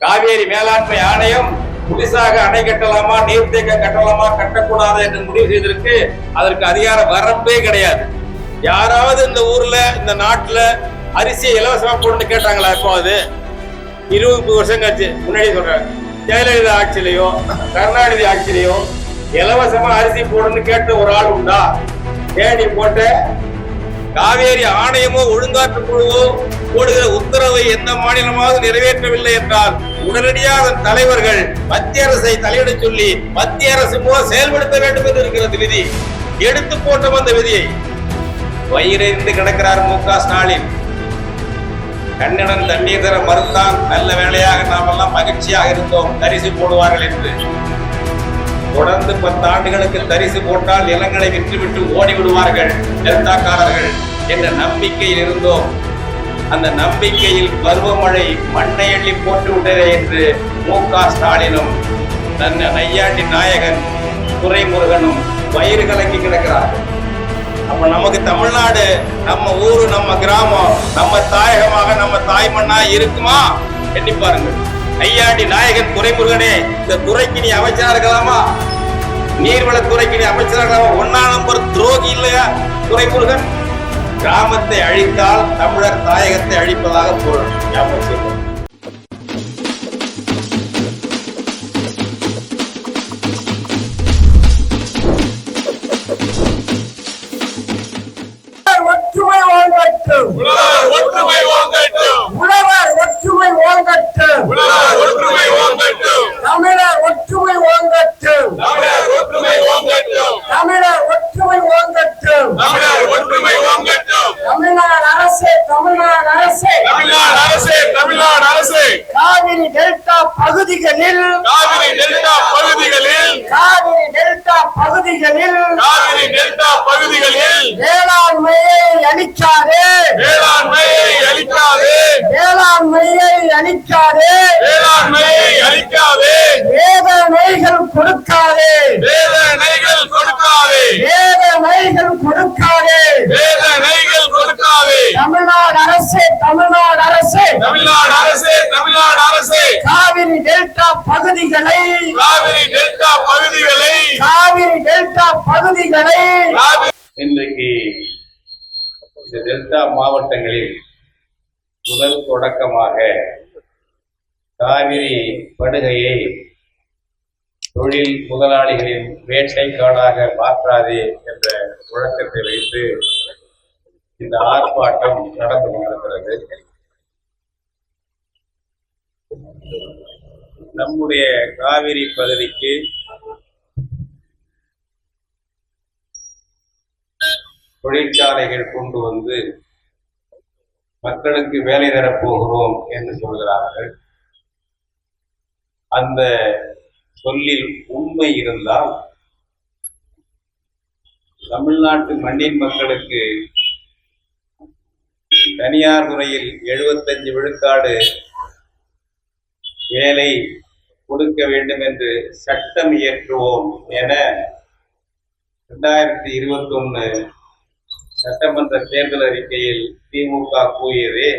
காவேரி மேலாண்மை ஆணையம் புதுசாக அணை கட்டலாமா, நீர்த்தேக்க கட்டலாமா, கட்டக்கூடாது என்று முடிவு செய்திருக்கு. அதற்கு அதிகார வரம்பே கிடையாது. யாராவது இந்த ஊர்ல இந்த நாட்டுல அரிசியை இலவசமா போட்டு கேட்டாங்களா? இப்போ அது 20 வருஷம் கழிச்சு முன்னாடி சொல்றாங்க. ஜெயலலிதா ஆட்சியிலையோ கருணாநிதி ஆட்சியிலையோ இலவசமா அரிசி போடுன்னு கேட்ட ஒரு ஆள் உண்டா? தேடி போட்ட காவேரி ஆணையமோ ஒழுங்காற்று குழுவோ போடுகிற உத்தரவை எந்த மாநிலமாவது நிறைவேற்றவில்லை என்றால் உடனடியாக அதன் தலைவர்கள் மத்திய அரசை தலையிட சொல்லி மத்திய அரசு செயல்படுத்த வேண்டும் என்று இருக்கிறது விதி. எடுத்து போட்டோம் அந்த விதியை. வயிறிந்து கிடக்கிறார் மு.க. ஸ்டாலின். கண்ணனன் தண்ணீர் தர மறுத்தான். நல்ல வேளையாக நாம் எல்லாம் மகிழ்ச்சியாக இருந்தோம் தரிசு போடுவார்கள் என்று. தொடர்ந்து 10 ஆண்டுகளுக்கு தரிசு போட்டால் நிலங்களை விற்றுவிட்டு ஓடிவிடுவார்கள் டெல்டாக்காரர்கள் என்ற நம்பிக்கையில் இருந்தோம். அந்த நம்பிக்கையில் பருவமழை மண்ணை எள்ளி போட்டு விட்டதே என்று மு.க. ஸ்டாலினும் தன் நையாண்டி நாயகன் துரைமுருகனும் வயிறு கலக்கி கிடக்கிறார்கள். அப்ப நமக்கு தமிழ்நாடு, நம்ம ஊரு, நம்ம கிராமம், நம்ம தாயகமாக, நம்ம தாய் மண்ணா இருக்குமா? எண்ணி பாருங்கள். ஐயாண்டி நாயகன் துரைமுருகனே, இந்த துறைக்கு நீ அமைச்சரா இருக்கலாமா? நீர்வளத்துறைக்கு நீ அமைச்சரா இருக்கலாமா? 1ஆம் நம்பர் துரோகி இல்லையா துரைமுருகன்? கிராமத்தை அழித்தால் தமிழர் தாயகத்தை அழிப்பதாக பொருள். ஞாபகம். ஒற்றுமை ஓங்கட்டும், ஒற்றுமை ஓங்கட்டும், உழவர் ஒற்றுமை ஓங்கட்டும், ஒற்றுமை ஓங்கட்டும், தமிழர் ஒற்றுமை ஓங்கட்டும், ஒற்றுமை ஓங்கட்டும், தமிழர் ஒற்றுமை ஓங்கட்டும், ஒற்றுமை ஓங்கட்டும், தமிழ்நாடு அரசே, தமிழ்நாடு அரசே, தமிழ்நாடு அரசே, தமிழ்நாடு அரசே, காவிரி டெல்டா பகுதிகளில், காவிரி டெல்டா பகுதிகளில், காவிரி டெல்டா பகுதிகளில், காவிரி டெல்டா பகுதிகளில் வேளாண்மையை அழிக்காதே, வேளாண்மையை அழிக்காதே, வேளாண்மையை அழிக்காதே, வேளாண்மையை அழிக்காதே, வேதனைகள் கொடுக்காதே, வேதனைகள் கொடுக்காதே, வேதனைகள் கொடுக்காதே, வேதனைகள் கொடுக்காதே, தமிழ்நாடு அரசே, தமிழ்நாடு அரசே, தமிழ்நாடு அரசே, தமிழ்நாடு அரசே, காவிரி டெல்டா பகுதிகளை, காவிரி டெல்டா பகுதிகளை, காவிரி டெல்டா பகுதிகளை இன்றைக்கு இந்த டெல்டா மாவட்டங்களில் முதல் தொடக்கமாக காவிரி படுகையை தொழில் முதலாளிகளின் வேட்டை காடாக மாற்றாதே என்ற முழக்கத்தை வைத்து இந்த ஆர்ப்பாட்டம் நடந்து கொண்டிருக்கிறது. நம்முடைய காவிரி பகுதிக்கு தொழிற்சாலைகள் கொண்டு வந்து மக்களுக்கு வேலை தரப்போகிறோம் என்று சொல்கிறார்கள். அந்த சொல்லில் உண்மை இருந்தால் தமிழ்நாட்டு மண்ணின் மக்களுக்கு தனியார் துறையில் 75 விழுக்காடு வேலை கொடுக்க வேண்டும் என்று சட்டம் இயற்றுவோம் என 2021 சட்டமன்ற தேர்தல் அறிக்கையில் திமுக கூறியதே,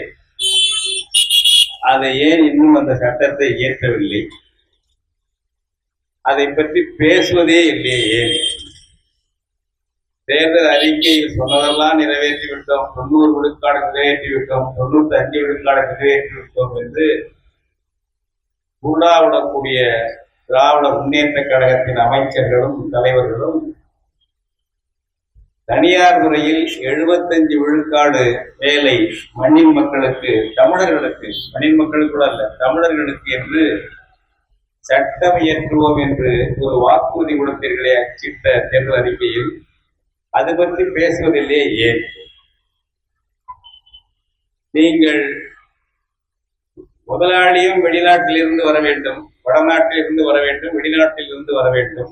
அதை ஏன் இன்னும் அந்த சட்டத்தை இயற்றவில்லை? அதை பற்றி பேசுவதே இல்லையே. தேர்தல் அறிக்கையில் சொன்னதெல்லாம் நிறைவேற்றி விட்டோம், 90 விழுக்காடு நிறைவேற்றி விட்டோம், 95 விழுக்காடு நிறைவேற்றி விட்டோம் என்று கூடாவிடக்கூடிய திராவிட முன்னேற்ற கழகத்தின் அமைச்சர்களும் தலைவர்களும் தனியார் துறையில் 75 விழுக்காடு வேலை மண்ணின் மக்களுக்கு, தமிழர்களுக்கு, மண்ணின் மக்களுக்கு கூட அல்ல, தமிழர்களுக்கு என்று சட்டம் இயற்றுவோம் என்று ஒரு வாக்குறுதி கொடுத்தீர்களே அச்சிட்ட தேர்தல் அறிக்கையில், அது பற்றி பேசுவதில்லையே ஏன்? நீங்கள் முதலாளியும் வெளிநாட்டில் இருந்து வர வேண்டும், வடநாட்டில் இருந்து வர வேண்டும், வெளிநாட்டில் இருந்து வர வேண்டும்,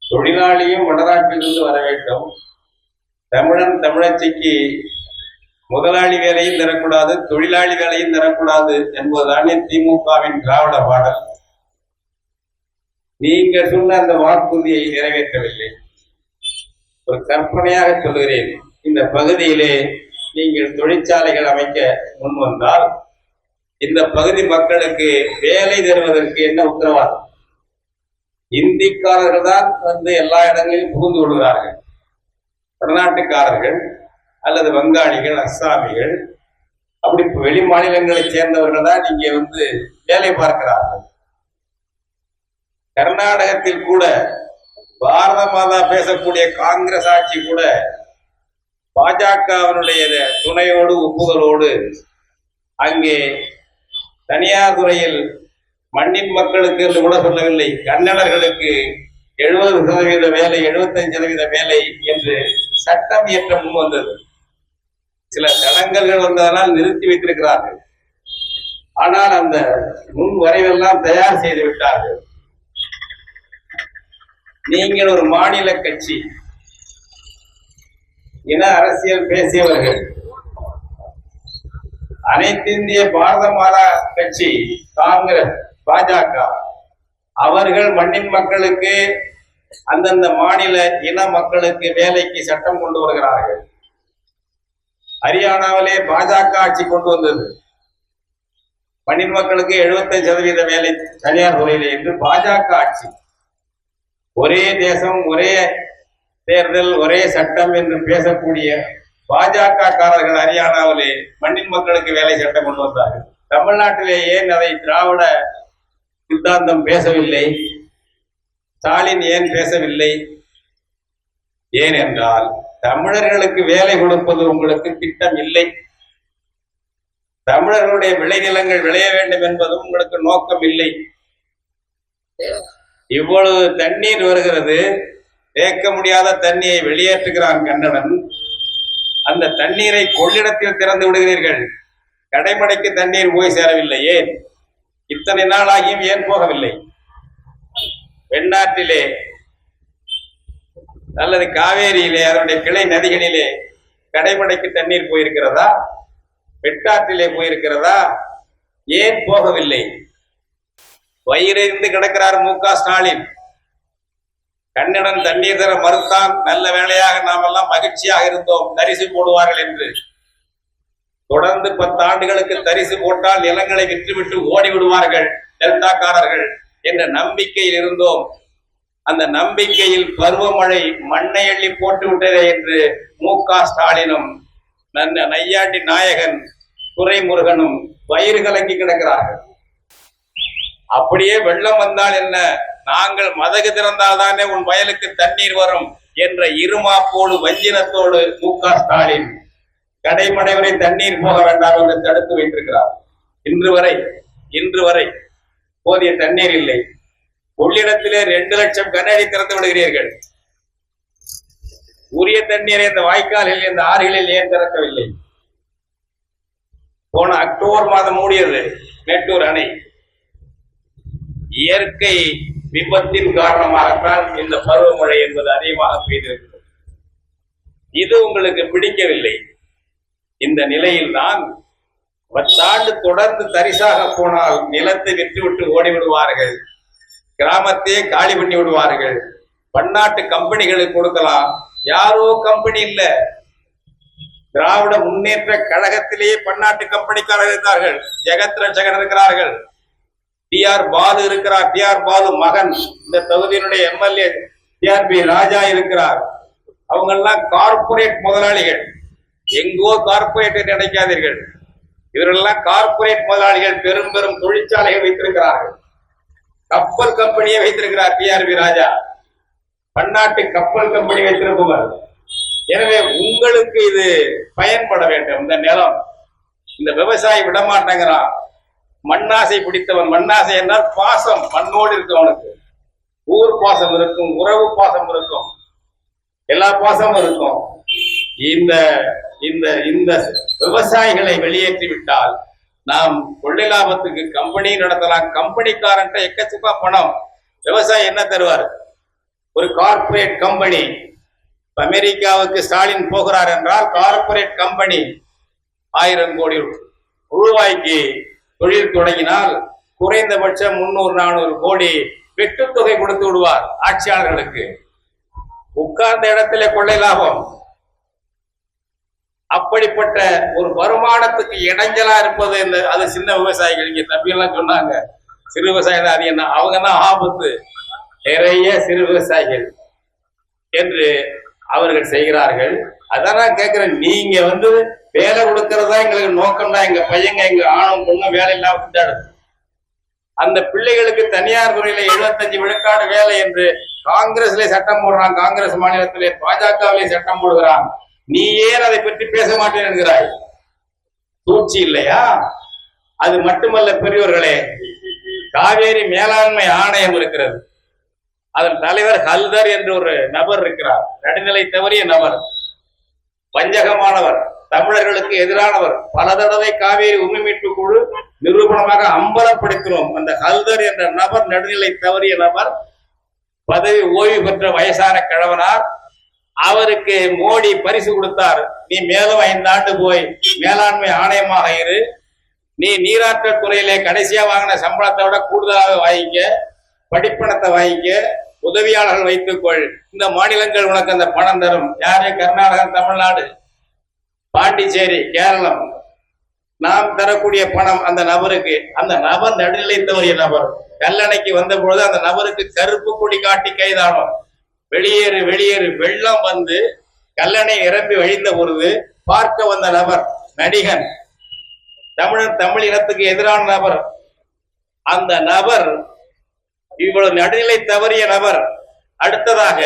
தொழிலாளியும் வடநாட்டில் இருந்து வர வேண்டும். தமிழன் தமிழச்சிக்கு முதலாளி வேலையும் தரக்கூடாது, தொழிலாளி வேலையும் தரக்கூடாது என்பதுதானே திமுகவின் திராவிட பாடல். நீங்க சொன்ன அந்த வாக்குறுதியை நிறைவேற்றவில்லை. ஒரு கற்பனையாக சொல்லுகிறேன், இந்த பகுதியிலே நீங்கள் தொழிற்சாலைகள் அமைக்க முன் வந்தால் இந்த பகுதி மக்களுக்கு வேலை தருவதற்கு என்ன உத்தரவாதம்? இந்திக்காரர்கள் தான் வந்து எல்லா இடங்களிலும் புகுந்து கொள்கிறார்கள். வடநாட்டுக்காரர்கள் அல்லது வங்காளிகள், அஸ்ஸாமிகள், அப்படி வெளி மாநிலங்களை சேர்ந்தவர்கள் தான் இங்கே வந்து வேலை பார்க்கிறார்கள். கர்நாடகத்தில் கூட பாரத மாதா பேசக்கூடிய காங்கிரஸ் ஆட்சி கூட பாஜகவினுடைய துணையோடு ஒப்புதலோடு அங்கே தனியார் துறையில் மண்ணின் மக்களுக்கு என்று கூட சொல்லவில்லை, கன்னடர்களுக்கு 70% வேலை, 75% வேலை என்று சட்டம் இயற்ற முன் வந்தது. சில தடங்கல்கள் வந்ததனால் நிறுத்தி வைத்திருக்கிறார்கள். ஆனால் அந்த முன் வரைவெல்லாம் தயார் செய்து விட்டார்கள். நீங்கள் ஒரு மாநில கட்சி, இன அரசியல் பேசியவர்கள், அனைத்து இந்திய பாரத மாதா கட்சி, காங்கிரஸ், பாஜக, அவர்கள் மண்ணின் மக்களுக்கு, அந்தந்த மாநில இன மக்களுக்கு வேலைக்கு சட்டம் கொண்டு வருகிறார்கள். ஹரியானாவிலே பாஜக ஆட்சி கொண்டு வந்தது. மண்ணின் மக்களுக்கு 75% வேலை தனியார் துறையிலே என்று பாஜக ஆட்சி. ஒரே தேசம், ஒரே தேர்தல், ஒரே சட்டம் என்று பேசக்கூடிய பாஜக காரர்கள் ஹரியானாவிலே மண்ணின் மக்களுக்கு வேலை சட்டம் கொண்டு வந்தார்கள். தமிழ்நாட்டிலே ஏன் அதை திராவிட சித்தாந்தம் பேசவில்லை? ஸ்டாலின் ஏன் பேசவில்லை? ஏனென்றால் தமிழர்களுக்கு வேலை கொடுப்பது உங்களுக்கு திட்டம் இல்லை. தமிழர்களுடைய விளைநிலங்கள் விளைய வேண்டும் என்பதும் உங்களுக்கு நோக்கம் இல்லை. இவ்வளவு தண்ணீர் வருகிறது, தேக்க முடியாத தண்ணியை வெளியேற்றுகிறான் கன்னடன். அந்த தண்ணீரை கொள்ளிடத்தில் திறந்து விடுகிறீர்கள். கடைமடைக்கு தண்ணீர் போய் சேரவில்லை. ஏன் இத்தனை நாள் ஆகியும் ஏன் போகவில்லை? வெண்ணாற்றிலே அல்லது காவேரியிலே, அதனுடைய கிளை நதிகளிலே கடைமடைக்கு தண்ணீர் போயிருக்கிறதா? வெட்டாற்றிலே போயிருக்கிறதா? ஏன் போகவில்லை? வயிறிருந்து கிடக்கிறார் மு.க. ஸ்டாலின். கன்னடன் தண்ணீர் தர மறுத்தான். நல்ல வேளையாக நாம் எல்லாம் மகிழ்ச்சியாக இருந்தோம், தரிசு போடுவார்கள் என்று. தொடர்ந்து 10 ஆண்டுகளுக்கு தரிசு போட்டால் நிலங்களை விற்றுவிட்டு ஓடி விடுவார்கள் டெல்டாக்காரர்கள் என்ற நம்பிக்கையில் இருந்தோம். அந்த நம்பிக்கையில் பருவமழை மண்ணை எள்ளி போட்டு விட்டதே என்று மு.க. ஸ்டாலினும் நையாண்டி நாயகன் துரைமுருகனும் வயிறு கலங்கி கிடக்கிறார்கள். அப்படியே வெள்ளம் வந்தால் என்ன, நாங்கள் மதகு திறந்தால் தானே உன் வயலுக்கு தண்ணீர் வரும் என்ற இருமாப்போடு வஞ்சினத்தோடு மு.க. ஸ்டாலின் கடைமடை வரை தண்ணீர் போக வேண்டாம் என்று தடுத்து வைத்திருக்கிறார். இன்று வரை போதிய தண்ணீர் இல்லை. கொள்ளிடத்திலே 2 லட்சம் கனஅடி திறந்து விடுகிறீர்கள். உரிய தண்ணீரை இந்த வாய்க்காலில், இந்த ஆறுகளில் ஏன் திறக்கவில்லை? போன அக்டோபர் மாதம் மூடியது மேட்டூர் அணை. இயற்கை விபத்தின் காரணமாகத்தான் இந்த பருவமழை என்பது அதிகமாக பெய்திருக்கிறது. இது உங்களுக்கு பிடிக்கவில்லை. இந்த நிலையில் தான் 10 ஆண்டு தொடர்ந்து தரிசாக போனால் நிலத்தை விட்டுவிட்டு ஓடிவிடுவார்கள், கிராமத்தையே காலி பண்ணி விடுவார்கள். பன்னாட்டு கம்பெனிகளுக்கு கொடுக்கலாம். யாரோ கம்பெனி இல்ல, திராவிட முன்னேற்ற கழகத்திலேயே பன்னாட்டு கம்பெனிக்காரர்கள் இருக்கிறார்கள். ஜெகத் ரட்சகன் இருக்கிறார்கள், டி.ஆர். பாலு இருக்கிறார். டி.ஆர். பாலு மகன் இந்த தொகுதியினுடைய எம்எல்ஏ டி.ஆர்.பி. ராஜா இருக்கிறார். அவங்க எல்லாம் கார்பரேட் முதலாளிகள். எங்கோ கார்பரேட் நினைக்காதீர்கள், இவரெல்லாம் கார்பரேட் முதலாளிகள். பெரும் பெரும் தொழிற்சாலைகள் வைத்திருக்கிறார்கள். கப்பல் கம்பெனியை வைத்திருக்கிறார் டி.ஆர்.பி. ராஜா, பன்னாட்டு கப்பல் கம்பெனி வைத்திருப்பவர். எனவே உங்களுக்கு இது பயன்பட வேண்டும். இந்த நிலம், இந்த விவசாயி விடமாட்டேங்கிறான். மண்ணாசை பிடித்தவன். மண்ணாசை என்றால் பாசம், மண்ணோடு இருக்கவனுக்கு. ஊர் பாசம் இருக்கும், உறவு பாசம் இருக்கும், எல்லா பாசமும் இருக்கும். இந்த இந்த இந்த விவசாயிகளை வெளியேற்றி விட்டால் நாம் கொள்ளை லாபத்துக்கு கம்பெனி நடத்தலாம். கம்பெனிக்காரன் எக்கச்சக்க பணம். விவசாயி என்ன தருவார்? ஒரு கார்பரேட் கம்பெனி. அமெரிக்காவுக்கு ஸ்டாலின் போகிறார் என்றால் கார்பரேட் கம்பெனி 1000 கோடி ரூபாய்க்கு தொழில் தொடங்கினால் குறைந்தபட்சம் 300-400 கோடி வெட்டுத்தொகை கொடுத்து விடுவார் ஆட்சியாளர்களுக்கு. உட்கார்ந்த இடத்துல கொள்ளை லாபம். அப்படிப்பட்ட ஒரு வருமானத்துக்கு இடைஞ்சலா இருப்பது அது சின்ன விவசாயிகள். இங்க தம்பி எல்லாம் சொன்னாங்க சிறு விவசாயிகள் அது என்ன, அவங்க தான் ஆபத்து, நிறைய சிறு விவசாயிகள் என்று அவர்கள் செய்கிறார்கள். அதான் நான் கேட்கிறேன், நீங்க வேலை கொடுக்கறதா எங்களுக்கு நோக்கம்னா, எங்க பையங்க எங்க ஆணும் பொண்ணும் வேலை இல்லாம திண்டாடுது. அந்த பிள்ளைகளுக்கு தனியார் துறையில 75 விழுக்காடு வேலை என்று காங்கிரஸ்ல சட்டம் போடுறான், காங்கிரஸ் மாநிலத்திலே பாஜகவிலே சட்டம் போடுகிறான். நீ ஏன் அதை பற்றி பேச மாட்டேன் என்கிறாய்? சூழ்ச்சி இல்லையா? அது மட்டுமல்ல பெரியவர்களே, காவேரி மேலாண்மை ஆணையம் இருக்கிறது. அதன் தலைவர் ஹல்தர் என்று ஒரு நபர் இருக்கிறார். நடுநிலை தவறிய நபர், வஞ்சகமானவர், தமிழர்களுக்கு எதிரானவர். பல தடவை காவேரி உரிமை மீட்பு குழு நிரூபணமாக அம்பலப்படுத்தினோம். அந்த ஹல்தர் என்ற நபர் நடுநிலை தவறிய நபர், பதவி ஓய்வு பெற்ற வயசான கிழவனார். அவருக்கு மோடி பரிசு கொடுத்தார். நீ மேலும் 5 ஆண்டு போய் மேலாண்மை ஆணையமாக இரு, நீ நீராற்றல் துறையிலே கடைசியா வாங்கின சம்பளத்தை விட கூடுதலாக வாங்கிக்க, படிப்பணத்தை வாங்கிக்க, உதவியாளர்கள் வைத்துக்கொள், இந்த மாநிலங்கள் உனக்கு அந்த பணம் தரும். யாரு? கர்நாடகம், தமிழ்நாடு, பாண்டிச்சேரி, கேரளம். நாம் தரக்கூடிய பணம் அந்த நபருக்கு. அந்த நபர் நடுநிலை தவறிய நபர். கல்லணைக்கு வந்த பொழுது அந்த நபருக்கு கருப்பு கொடி காட்டி கைதானோம். வெளியேறு வெளியேறு. வெள்ளம் கல்லணை நிரம்பி வழிந்த பொழுது பார்க்க வந்த நபர் நடிகன், தமிழ் இனத்துக்கு எதிரான நபர். அந்த நபர் இவ்வளவு நடுநிலை தவறிய நபர். அடுத்ததாக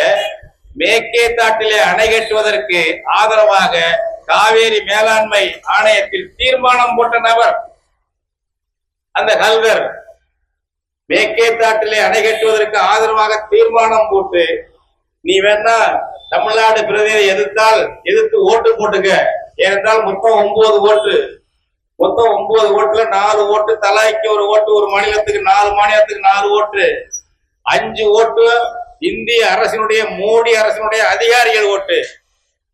மேகேதாட்டிலே அணை கட்டுவதற்கு ஆதரவாக காவேரி மேலாண்மை ஆணையத்தில் தீர்மானம் போட்ட நபர் அந்த ஹல்தர். மேகேதாட்டிலே அணை கட்டுவதற்கு ஆதரவாக தீர்மானம் போட்டு, நீ வேணா தமிழ்நாடு பிரதிநிதியை எதிர்த்து ஓட்டு போட்டுக்க. ஏனென்றால் மொத்தம் 9 ஓட்டு. மொத்தம் 9 ஓட்டுல 4 ஓட்டு தலாய்க்கு ஒரு ஓட்டு, ஒரு மாநிலத்துக்கு 4 மாநிலத்துக்கு 4 ஓட்டு, 5 ஓட்டு இந்திய அரசினுடைய மோடி அரசினுடைய அதிகாரிகள் ஓட்டு.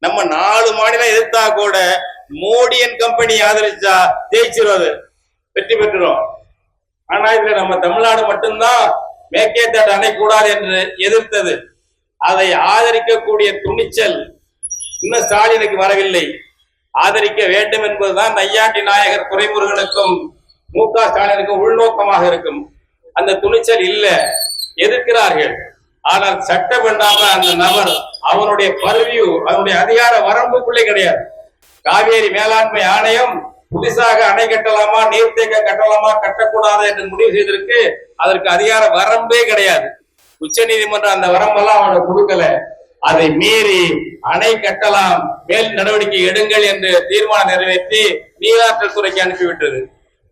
நம்ம 4 மாநிலம் எதிர்த்தா கூட மோடியன் கம்பெனி ஆதரிச்சா ஜெயிச்சிருவது, வெற்றி பெற்றுரும். ஆனா இதுல நம்ம தமிழ்நாடு மட்டும்தான் மேகேதாட்டு அணை கூடாது என்று எதிர்த்தது. அதை ஆதரிக்கக்கூடிய துணிச்சல் இன்னும் ஸ்டாலினுக்கு வரவில்லை. ஆதரிக்க வேண்டும் என்பதுதான் நையாண்டி நாயகர் துரைமுருகனுக்கும் மு.க. ஸ்டாலினுக்கும் உள்நோக்கமாக இருக்கும். அந்த துணிச்சல் இல்ல, எதிர்க்கிறார்கள். ஆனால் சட்டமன்றாக அந்த நபர் அவனுடைய பர்வியூ, அவனுடைய அதிகார வரம்புக்குள்ளே கிடையாது. காவேரி மேலாண்மை ஆணையம் புதுசாக அணை கட்டலாமா, நீர்த்தேக்க கட்டலாமா, கட்டக்கூடாது என்று முடிவு செய்திருக்கு. அதற்கு அதிகார வரம்பே கிடையாது. உச்ச நீதிமன்றம் அந்த வரம்பெல்லாம் அவனை கொடுக்கல. அதை மீறி அணை கட்டலாம், மேல் நடவடிக்கை எடுங்கள் என்று தீர்மானம் நிறைவேற்றி நீராற்றல் துறைக்கு அனுப்பிவிட்டது.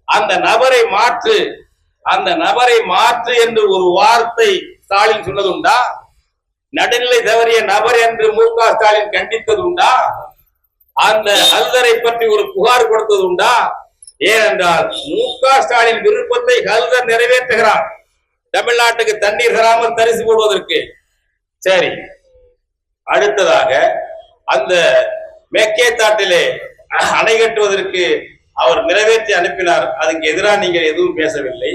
அந்த நபரை மாற்று என்று ஒரு வார்த்தை ஸ்டாலின் சொன்னதுண்டா? நடுநிலை தவறிய நபர் என்று மு.க. ஸ்டாலின் கண்டித்ததுண்டா? அந்த ஹல்தரை பற்றி ஒரு புகார் கொடுத்ததுண்டா? ஏனென்றால் மு.க. ஸ்டாலின் விருப்பத்தை ஹல்தர் நிறைவேற்றுகிறார், தமிழ்நாட்டுக்கு தண்ணீர் தராமல் தரிசு போடுவதற்கு. சரி, அடுத்ததாக அந்த மேகேதாட்டிலே அணை கட்டுவதற்கு அவர் நிறைவேற்றி அனுப்பினார். அதுக்கு எதிராக நீங்கள் எதுவும் பேசவில்லை.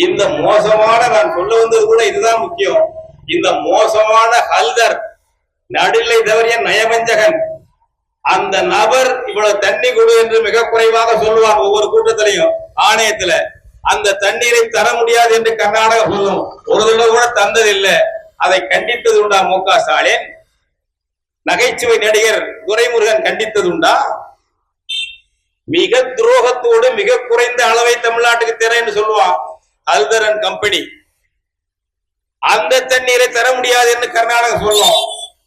இந்த மோசமான, நான் சொல்ல வந்தது கூட இதுதான் முக்கியம், இந்த மோசமான ஹல்தர், நடுநிலை தவறிய நயவஞ்சகன், அந்த நபர் இவ்வளவு தண்ணி கொடு என்று மிக குறைவாக சொல்லுவார் ஒவ்வொரு கூட்டத்திலையும். ஆணையத்துல அந்த தண்ணீரை தர முடியாது என்று கர்நாடகா சொல்லும். ஒரு தடவை கூட தந்ததில்லை. அதை கண்டித்தது உண்டா மு.க. ஸ்டாலின்? நகைச்சுவை நடிகர் துரைமுருகன் கண்டித்தது உண்டா? மிக துரோகத்தோடு மிக குறைந்த அளவை தமிழ்நாட்டுக்கு தர என்று சொல்லுவான் ஹல்தர் அண்ட் கம்பெனி. அந்த தண்ணீரை தர முடியாது என்று கர்நாடகா சொல்லும்.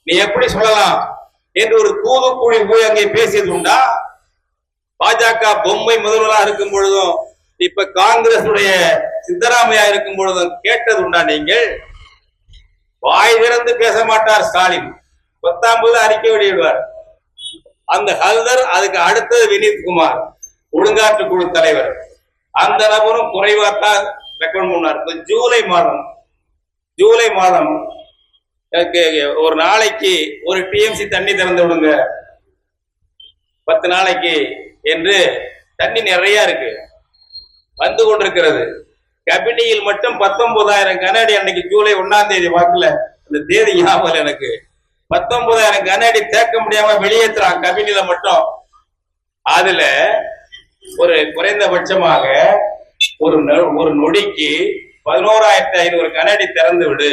நீ எப்படி சொல்லலாம் என்று ஒரு தூதுக்குழி போய் அங்கே பேசியது உண்டா? பாஜக பொம்மை முதல்வராக இருக்கும் பொழுதும் இப்ப காங்கிரஸ் சித்தராமையா இருக்கும் பொழுதும் கேட்டது உண்டா? நீங்கள் வாய் திறந்து பேச மாட்டார் ஸ்டாலின். 19 அறிக்கை வெளியிடுவார். அந்த ஹல்தர், அதுக்கு அடுத்தது வினீத்குமார், ஒழுங்காற்று குழு தலைவர். அந்த நபரும் குறைவாத்தான் ரெக்கமெண்ட் பண்ணார். ஜூலை மாதம் ஒரு நாளைக்கு ஒரு டிஎம்சி தண்ணி திறந்து விடுங்க, 10 நாளைக்கு என்று. தண்ணி நிறைய இருக்கு, வந்து கொண்டிருக்கிறது. கபினியில் மட்டும் 19,000 கனஅடி அன்னைக்கு ஜூலை 1ஆம் தேதி வாக்குல, அந்த தேதி ஞாபகம் எனக்கு, 19,000 கன அடி தேக்க முடியாம வெளியேற்றுறான் கபினில மட்டும். அதுல ஒரு குறைந்தபட்சமாக ஒரு நொடிக்கு 11,500 கன அடி திறந்து விடு.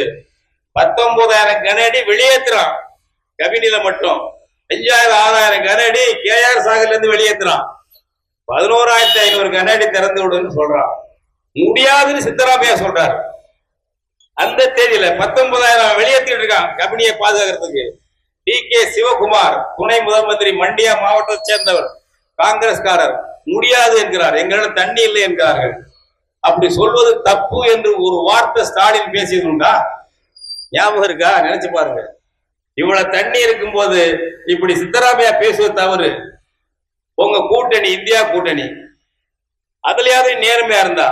19,000 கன அடி வெளியேற்றுறான் கபினில மட்டும். 5,000 6,000 கன அடி KR சாகர்ல இருந்து வெளியேற்றுறான். 11,500 கன அடி திறந்து விடுன்னு சொல்றான். முடியாதுன்னு சித்தராமையா சொல்றாரு. அந்த தேதியில 19,000 வெளியேற்றிட்டு இருக்கான் கபினியை பாதுகாக்கிறதுக்கு. DK சிவகுமார் துணை முதல் மந்திரி மண்டியா மாவட்டத்தை சேர்ந்தவர் காங்கிரஸ்காரர் முடியாது என்கிறார். எங்களிடம் தண்ணி இல்லை என்கிறார்கள். அப்படி சொல்வது தப்பு என்று ஒரு வார்த்தை ஸ்டாலின் பேசியது உண்டா? ஞாபகம் இருக்கா? நினைச்சு பாருங்க. இவ்வளவு தண்ணி இருக்கும் போது இப்படி சித்தராமையா பேசுவது தவறு. உங்க கூட்டணி இந்தியா கூட்டணி, அதுலயாவது நேர்மையா இருந்தா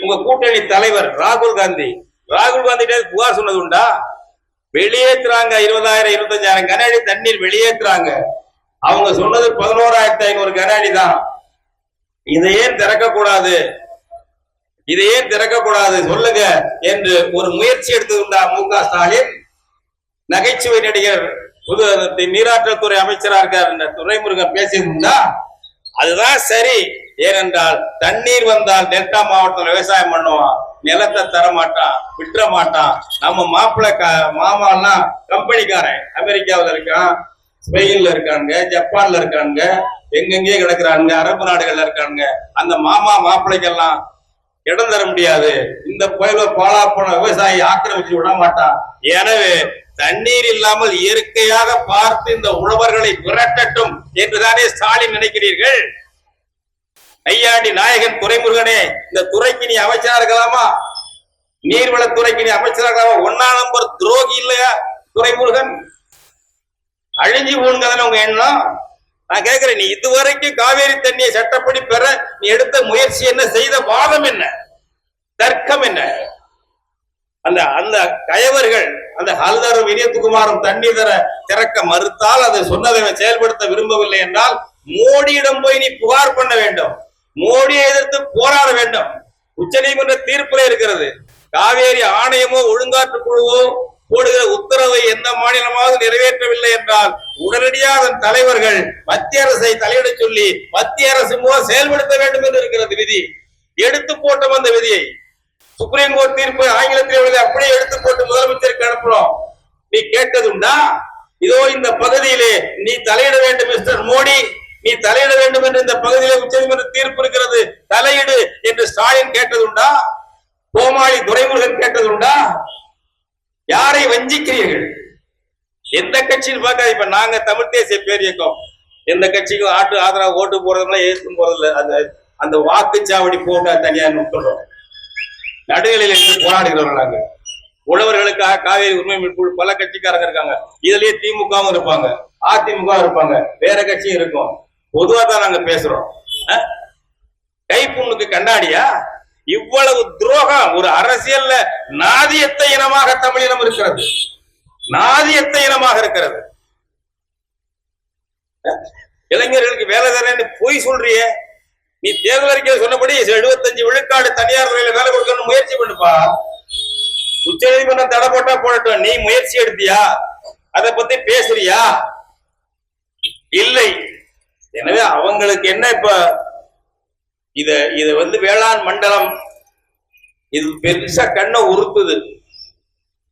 உங்க கூட்டணி தலைவர் ராகுல் காந்தி புகார் சொன்னது உண்டா? வெளியேற்றுறாங்க 20,000 25,000 கன அடி தண்ணீர் வெளியேற்றுறாங்க. அவங்க சொன்னது 11,500 கன அடி தான். இதை ஏன் திறக்கக்கூடாது, சொல்லுங்க என்று ஒரு முயற்சி எடுத்தது உண்டா MK ஸ்டாலின்? நகைச்சுவை நடிகர் நீராற்றல் துறை அமைச்சராக இருக்கார் துரைமுருகன் பேசியது உண்டா? அதுதான் சரி. ஏனென்றால் தண்ணீர் வந்தால் டெல்டா மாவட்டத்தில் விவசாயம் பண்ணுவான், நிலத்தை தர மாட்டான், விட்டுற மாட்டான். நம்ம மாமா எல்லாம் கம்பெனிக்காரன் அமெரிக்காவில் இருக்கான், ஸ்பெயின்ல இருக்கானுங்க, ஜப்பான்ல இருக்கானுங்க, எங்கெங்கே கிடக்குறானுங்க, அரபு நாடுகள்ல இருக்கானுங்க. அந்த மாப்பிள்ளைக்கெல்லாம் இடம் தர முடியாது. இந்த புயல பாலா போன விவசாயி ஆக்கிரமிச்சு விட மாட்டான். எனவே தண்ணீர் இல்லாமல் இயற்கையாக பார்த்து இந்த உழவர்களை விரட்டட்டும் என்றுதானே ஸ்டாலின் நினைக்கிறீர்கள்? ஐயாண்டி நாயகன் துரைமுருகனே, இந்த துறைக்கு நீ அமைச்சரா இருக்கலாமா? நீர்வளத்துறைக்கு நீ அமைச்சரா இருக்கலாமா? 1ஆம் நம்பர் துரோகி இல்லையா துரைமுருகன்? அழிஞ்சு போனுங்க உங்க எண்ணம். நான் கேட்கிறேன், நீ இதுவரைக்கும் காவேரி தண்ணியை சட்டப்படி பெற நீ எடுத்த முயற்சி என்ன, செய்த வாதம் என்ன, தர்க்கம் என்ன? அந்த கயவர்கள் அந்த ஹல்தரும் வினயத்துக்குமாரும் தண்ணீர் திறக்க மறுத்தால் அதை சொன்னதை செயல்படுத்த விரும்பவில்லை என்றால் மோடியிடம் போய் நீ புகார் பண்ண வேண்டும், மோடியை எதிர்த்து போராட வேண்டும். உச்ச நீதிமன்ற தீர்ப்புல இருக்கிறது. காவேரி ஆணையமோ ஒழுங்காற்று குழுவோ போடுகிற உத்தரவை எந்த மாநிலமாவது நிறைவேற்றவில்லை என்றால் உடனடியாக அதன் தலைவர்கள் மத்திய அரசை தலையிட சொல்லி மத்திய அரசு மூலம் செயல்படுத்த வேண்டும் என்று இருக்கிறது விதி. எடுத்து போட்டோம் அந்த விதியை. சுப்ரீம் கோர்ட் தீர்ப்பு ஆங்கிலத்தில் அப்படியே எடுத்து போட்டு முதலமைச்சருக்கு அனுப்புறோம். நீ கேட்டதுண்டா? இதோ இந்த பகுதியிலே நீ தலையிட வேண்டும் மிஸ்டர் மோடி, நீ தலையிட வேண்டும் என்று இந்த பகுதியிலே உச்சநீதிமன்ற தீர்ப்பு இருக்கிறது, தலையிடு என்று ஸ்டாலின் கேட்டதுண்டா? கோமாளி துரைமுருகன் கேட்டதுண்டா? யாரை வஞ்சிக்கிறீர்கள்? எந்த கட்சின்னு பார்க்காது. இப்ப நாங்க தமிழ் தேசிய பேர் இயக்கம், எந்த கட்சிக்கும் ஆதரவு ஓட்டு போறதுலாம் ஏற்றும் போறதில்ல. அந்த வாக்குச்சாவடி போட்டா தனியா சொல்றோம். நடுநிலையில் இருந்து போராடுகிறவர்கள் நாங்க. உழவர்களுக்காக காவேரி உரிமை மீட்பு பல கட்சிக்காரங்க இருக்காங்க. இதுலயே திமுகவும் இருப்பாங்க, அதிமுக இருப்பாங்க, வேற கட்சியும் இருக்கும். பொதுவா தான் நாங்க பேசுறோம். கைப்புண்ணுக்கு கண்ணாடியா? இவ்வளவு துரோகம் ஒரு அரசியல்ல நாதியத்த இனமாக தமிழினம் இருக்கிறது, நாதியத்த இனமாக இருக்கிறது. இளைஞர்களுக்கு வேலை தரேன்னு பொய் சொல்றிய. நீ தேர்தல் அறிக்கையில் சொன்னபடி 75 விழுக்காடு தனியார் துறையில வேலை கொடுக்கணும்னு முயற்சி பண்ணுப்பா. உச்ச நீதிமன்றம் தடை போட்டா போடட்டும். நீ முயற்சி எடுத்தியா? அதை பத்தி பேசுறியா? இல்லை. எனவே அவங்களுக்கு என்ன, இப்ப இத வேளாண் மண்டலம் இது பெருசா கண்ணை உறுத்துது.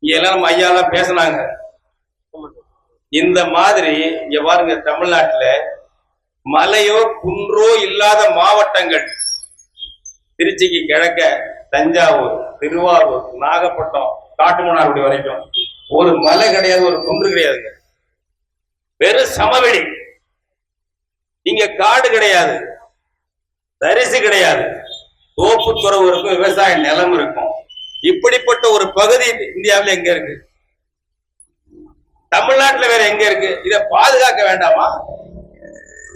எல்லாம் நம்ம ஐயாலாம் பேசினாங்க. இந்த மாதிரி இங்க பாருங்க, தமிழ்நாட்டுல மலையோ குன்றோ இல்லாத மாவட்டங்கள், திருச்சிக்கு கிழக்க தஞ்சாவூர், திருவாரூர், நாகப்பட்டினம், காட்டுமன்னார்குடி வரைக்கும் ஒரு மலை கிடையாது, ஒரு குன்று கிடையாதுங்க. வெறும் சமவெளி. இங்க காடு கிடையாது, தரிசு கிடையாது, தோப்பு துறவு இருக்கும், விவசாய நிலம் இருக்கும். இப்படிப்பட்ட ஒரு பகுதி இந்தியாவில் எங்க இருக்கு? தமிழ்நாட்டுல வேற எங்க இருக்கு? இதை பாதுகாக்க வேண்டாமா?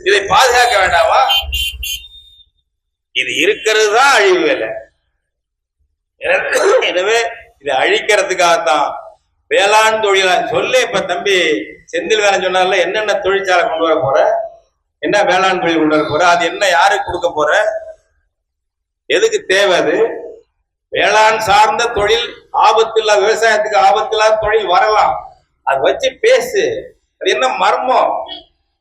இதை பாதுகாக்க வேண்டாமா? இது இருக்கிறது தான் அழிவு வேலை. எனவே இதை அழிக்கிறதுக்காகத்தான் வேளாண் தொழிலா சொல்லு. இப்ப தம்பி செந்தில் வேலை சொன்னார்ல, என்னென்ன தொழிற்சாலை கொண்டு வர போற, என்ன வேளாண் தொழில் கொண்டு வர போற, அது என்ன யாருக்கு கொடுக்க போற, எதுக்கு தேவை? அது வேளாண் சார்ந்த தொழில் ஆபத்தில்லா, விவசாயத்துக்கு ஆபத்தில்லா தொழில் வரலாம். அதை வச்சு பேசு. அது என்ன மர்மம்?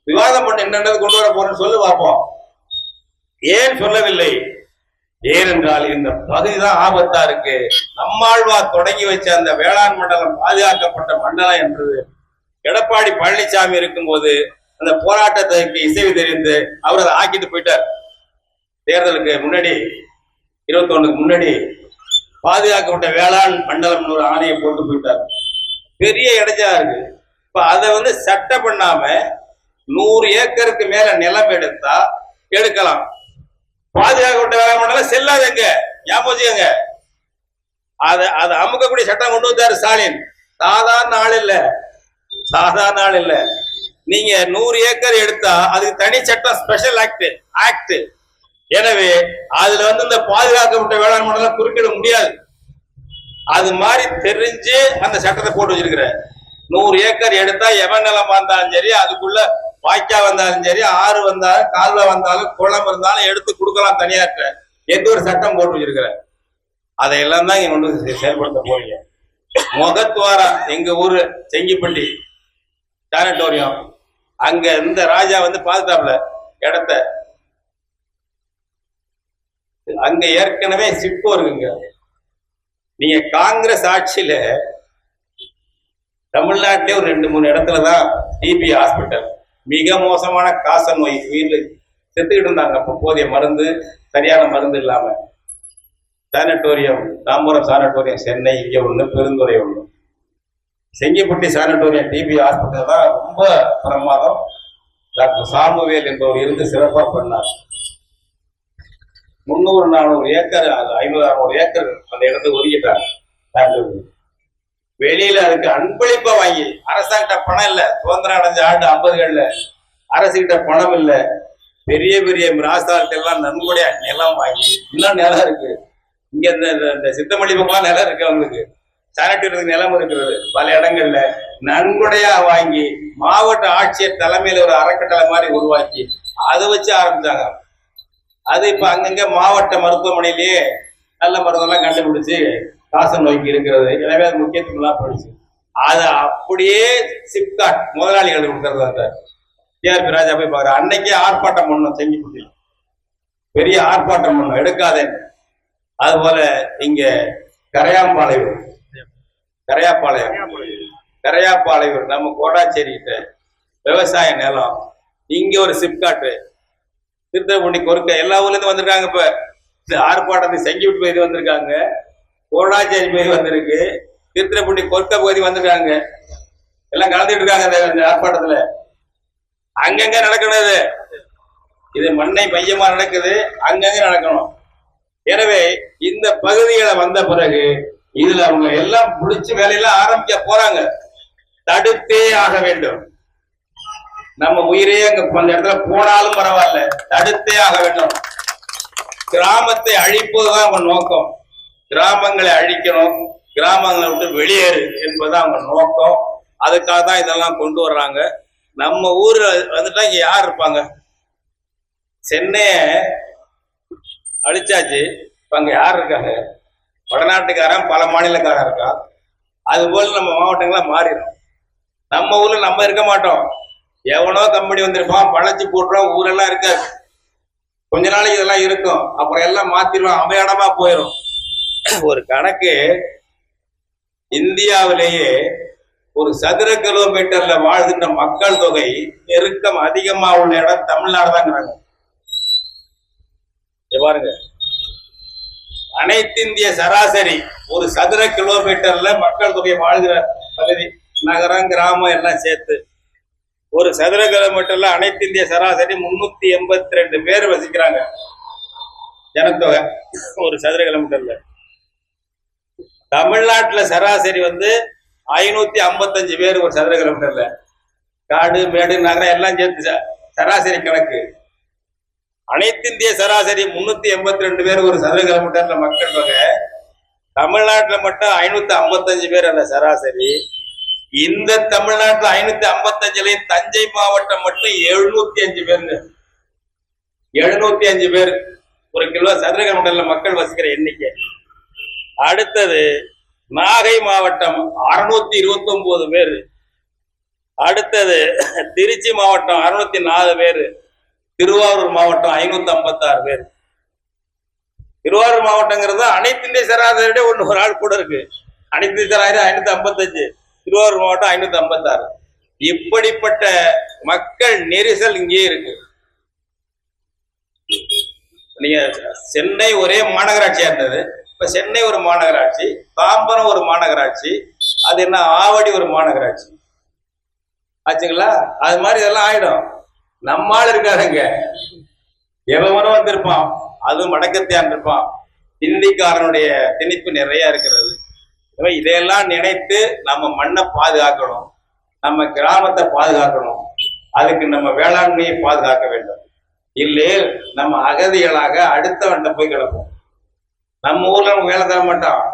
விவாதம் பண்ண என்னென்னது கொண்டு வர போறேன்னு சொல்லு பார்ப்போம். ஏன் சொல்லவில்லை? ஏனென்றால் இந்த பகுதி தான் ஆபத்தா இருக்கு. நம்மாழ்வார் தொடங்கி வச்ச அந்த வேளாண் மண்டலம் பாதுகாக்கப்பட்ட மண்டலம் என்று எடப்பாடி பழனிசாமி இருக்கும்போது அந்த போராட்டத்திற்கு இசைவு தெரிந்து அவர் அதை ஆக்கிட்டு போயிட்டார். தேர்தலுக்கு முன்னாடி 21க்கு முன்னாடி பாதுகாக்கப்பட்ட வேளாண் மண்டலம் ஒரு ஆணையை போட்டு போயிட்டார். பெரிய இடைஞ்சலா இருக்கு. இப்ப அதை சட்டை பண்ணாம 100 ஏக்கருக்கு மேல நிலம் எடுத்தா எடுக்கலாம். பாதுகாக்கப்பட்ட வேளாண் மண்டலம் செல்லாதுங்க. ஞாபகம் அதை அமுக்கக்கூடிய சட்டம் கொண்டு வந்தாரு ஸ்டாலின். சாதாரண ஆள் இல்ல. நீங்க 100 ஏக்கர் எடுத்தா அதுக்கு தனி சட்டம், ஸ்பெஷல் ஆக்ட். எனவே அதுல இந்த பாதுகாக்கப்பட்ட வேளாண் மண்டலம் குறுக்கிட முடியாது. அது மாதிரி தெரிஞ்சு அந்த சட்டத்தை போட்டு வச்சிருக்கிற. 100 ஏக்கர் எடுத்தா எவன் நிலம் வந்தாலும் சரி, அதுக்குள்ள வாய்க்கா வந்தாலும் சரி, ஆறு வந்தாலும் கால்வா வந்தாலும் குளம் இருந்தாலும் எடுத்து கொடுக்கலாம் தனியாற்ற. எந்த ஒரு சட்டம் போட்டு வச்சிருக்கிற. அதையெல்லாம் தான் இங்க கொண்டு செயல்படுத்த போறீங்க. முகத்துவாரா எங்க ஊரு செங்கிப்பட்டி சானிட்டோரியம், அங்க இந்த ராஜா பாதுகாப்புல இடத்த, அங்க ஏற்கனவே சிட்கோ இருக்குங்க. நீங்க காங்கிரஸ் ஆட்சியில தமிழ்நாட்டிலே ஒரு 2-3 இடத்துலதான் டிபி ஹாஸ்பிட்டல், மிக மோசமான காச நோய், உயிரில் செத்துக்கிட்டு இருந்தாங்க. அப்போ போதிய மருந்து, சரியான மருந்து இல்லாம. சானிட்டோரியம், தாம்பரம் சானிட்டோரியம் சென்னை, இங்க ஒண்ணு, பெருந்துறை ஒண்ணு. செங்கிப்பட்டி சானிட்டோரியம் டிபி ஹாஸ்பிட்டல் தான் ரொம்ப பிரமாதம். டாக்டர் சாமுவேல் என்பவர் இருந்து சிறப்பா பண்ணார். 300-400 ஏக்கர், 500-600 ஏக்கர் அந்த இடத்துக்கு ஒதுக்கிட்டாங்க. வெளியில அதுக்கு அன்பளிப்பா வாங்கி, அரசாங்கிட்ட பணம் இல்ல, சுதந்திரம் அடைஞ்ச ஆண்டு 50கள்ல அரசுகிட்ட பணம் இல்ல, பெரிய பெரிய ராசார்கிட்ட எல்லாம் நன்கொடையா நிலம் வாங்கி, இன்னும் நிலம் இருக்கு இங்க. இந்த சித்தமல்லி பக்கம் நிலம் இருக்கு அவங்களுக்கு, சானிட்டோரியத்துக்கு நிலம் இருக்கிறது பல இடங்கள்ல. நன்கொடையா வாங்கி மாவட்ட ஆட்சியர் தலைமையில ஒரு அறக்கட்டளை மாதிரி உருவாக்கி அதை வச்சு ஆரம்பிச்சாங்க. அது இப்ப அங்கங்க மாவட்ட மருத்துவமனையிலேயே நல்ல மருந்தெல்லாம் கண்டுபிடிச்சு காச நோய்க்கு இருக்கிறது. எனவே அது முக்கியத்துவம் போயிடுச்சு. அதை அப்படியே சிப்காட் முதலாளிகள் கொடுக்கறது. டிஆர்பி ராஜா போய் பாக்குற அன்னைக்கே ஆர்ப்பாட்டம் பண்ணணும், செங்கிப்பட்டி பெரிய ஆர்ப்பாட்டம் பண்ணணும், எடுக்காதே. அது போல இங்க கரையாப்பாளையூர் நம்ம கோடாச்சேரி கிட்ட விவசாய நிலம், இங்க ஒரு சிப்காட்டு, திருத்தப்பள்ளி கொருக்க, எல்லா ஊர்ல இருந்து வந்திருக்காங்க. இப்ப ஆர்ப்பாட்டத்தை செங்கிவிட்டு பகுதி வந்திருக்காங்க, கோடாச்சேரி பகுதி வந்திருக்கு, திருத்திரப்பள்ளி கொருக்க பகுதி வந்திருக்காங்க. எல்லாம் கலந்துட்டு இருக்காங்க இந்த ஆர்ப்பாட்டத்துல. அங்கங்க நடக்கணும். இது மண்ணை மையமா நடக்குது, அங்கங்க நடக்கணும். எனவே இந்த பகுதிகளை வந்த பிறகு இதுல அவங்க எல்லாம் முடிச்சு வேலையெல்லாம் ஆரம்பிக்க போறாங்க. தடுத்தே ஆக வேண்டும். நம்ம உயிரே அங்க அந்த இடத்துல போனாலும் பரவாயில்ல, தடுத்தே ஆக வேண்டும். கிராமத்தை அழிப்பதுதான் அவங்க நோக்கம். கிராமங்களை அழிக்கணும், கிராமங்களை விட்டு வெளியேறு என்பதுதான் அவங்க நோக்கம். அதுக்காக தான் இதெல்லாம் கொண்டு வர்றாங்க. நம்ம ஊர்ல வந்துட்டா இங்க யார் இருப்பாங்க? சென்னைய அழிச்சாச்சு, இப்ப அங்க யார் இருக்காங்க? வடநாட்டுக்காரன், பல மாநிலக்காரன் இருக்கா. அது போல நம்ம மாவட்டங்களா மாறிடும். நம்ம ஊர்ல நம்ம இருக்க மாட்டோம். எவனோ கம்பெனி வந்திருப்பான், பழச்சி போட்டுறோம், ஊரெல்லாம் இருக்காது. கொஞ்ச நாளைக்கு இதெல்லாம் இருக்கும், அப்புறம் எல்லாம் மாத்திடுவோம், அமையாடமா போயிடும். ஒரு கணக்கு, இந்தியாவிலேயே ஒரு சதுர கிலோமீட்டர்ல வாழ்கின்ற மக்கள் தொகை நெருக்கம் அதிகமா உள்ள இடம் தமிழ்நாடு தாங்கிறாங்க. பாருங்க, அனைத்து இந்திய சராசரி ஒரு சதுர கிலோமீட்டர்ல மக்கள் தொகை வாழ்கிற பகுதி, நகரம் கிராமம் எல்லாம் சேர்த்து ஒரு சதுர கிலோமீட்டர்ல அனைத்து இந்திய சராசரி 382 பேர் வசிக்கிறாங்க. ஜனத்தொகை ஒரு சதுர கிலோமீட்டர்ல. தமிழ்நாட்டுல சராசரி 555 பேர் ஒரு சதுர கிலோமீட்டர்ல. காடு மேடு நகரம் எல்லாம் சேர்த்து சராசரி கணக்கு. அனைத்து இந்திய சராசரி 382 பேர் ஒரு சதுர கிலோமீட்டர்ல மக்கள் தொகை. தமிழ்நாட்டுல மட்டும் 555 பேர் அல்ல சராசரி. இந்த தமிழ்நாட்டுல 555 தஞ்சை மாவட்டம் மட்டும் 705 பேருங்க. 705 பேர் ஒரு கிலோ சதுர கிலோமீட்டர்ல மக்கள் வசிக்கிற எண்ணிக்கை. அடுத்தது நாகை மாவட்டம் 629 பேர் அடுத்தது திருச்சி மாவட்டம் 604 பேர், திருவாரூர் மாவட்டம் 556 பேர். திருவாரூர் மாவட்டங்கிறது அனைத்து இந்திய சராசரியை விட ஒரு ஆள் கூட இருக்கு. அனைத்து இந்திய சராசரி 555, திருவாரூர் மாவட்டம் 556. இப்படிப்பட்ட மக்கள் நெரிசல் இங்கே இருக்கு. நீங்க சென்னை ஒரே மாநகராட்சியா இருந்தது, இப்ப சென்னை ஒரு மாநகராட்சி, தாம்பரம் ஒரு மாநகராட்சி, அது என்ன ஆவடி ஒரு மாநகராட்சி ஆச்சுங்களா? அது மாதிரி இதெல்லாம் ஆயிடும். நம்மால் இருக்காருங்க, எவனும் வந்திருப்பான், அதுவும் வடக்கத்தியான் இருப்பான். இந்திக்காரனுடைய திணிப்பு நிறைய இருக்கிறது. இதையெல்லாம் நினைத்து நம்ம மண்ணை பாதுகாக்கணும், நம்ம கிராமத்தை பாதுகாக்கணும், அதுக்கு நம்ம வேளாண்மையை பாதுகாக்க வேண்டும். இல்லையே நம்ம அகதிகளாக அடுத்தவன்ட்ட போய் கிடப்போம். நம்ம ஊர்ல நம்ம வேலை தர மாட்டான்,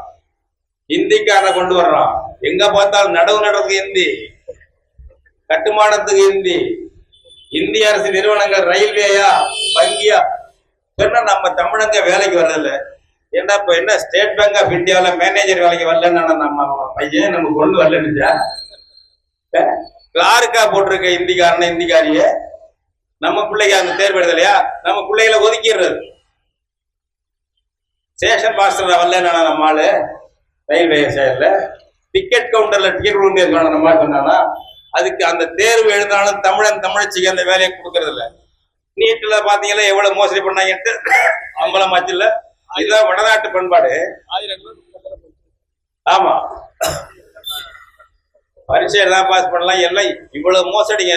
இந்திக்காரனை கொண்டு வர்றான். எங்க பார்த்தாலும் நடவுக்கு இந்தி, கட்டுமானத்துக்கு இந்தி, இந்திய அரசு நிறுவனங்கள் ரயில்வேயா வங்கியா சொன்னா நம்ம தமிழங்க வேலைக்கு வரல. ஏன்னா இப்ப என்ன ஸ்டேட் பேங்க் ஆஃப் இந்தியாவில மேனேஜர் வேலைக்கு வரலன்னு நம்ம பையன் நம்ம கொண்டு வரலன்னுச்சா? கிளார்க்கா போட்டிருக்க இந்திக்காரன இந்திக்காரிய நம்ம பிள்ளைங்க அந்த தேர்வு எழுதலையா? நம்ம பிள்ளைகளை ஒதுக்கிடுறது. ஸ்டேஷன் மாஸ்டர் வரலன்னு நம்ம ஆளு ரயில்வே ஸ்டேஷன்ல டிக்கெட் கவுண்டர்ல டிக்கெட் கொடுக்க நம்ம சொன்னா அதுக்கு அந்த தேர்வு எழுதினாலும் தமிழன் தமிழச்சிக்கு அந்த வேலையை கொடுக்கறது இல்ல. நீட்டுல பாத்தீங்கன்னா எவ்வளவு மோசடி பண்ணாங்கன்ட்டு அம்பலமாச்சு இல்ல. இதுதான் வடநாட்டு பண்பாடு. ஆமா, பரீட்சை தான் பாஸ் பண்ணலாம், எல்லாம் இவ்வளவு மோசடிங்க.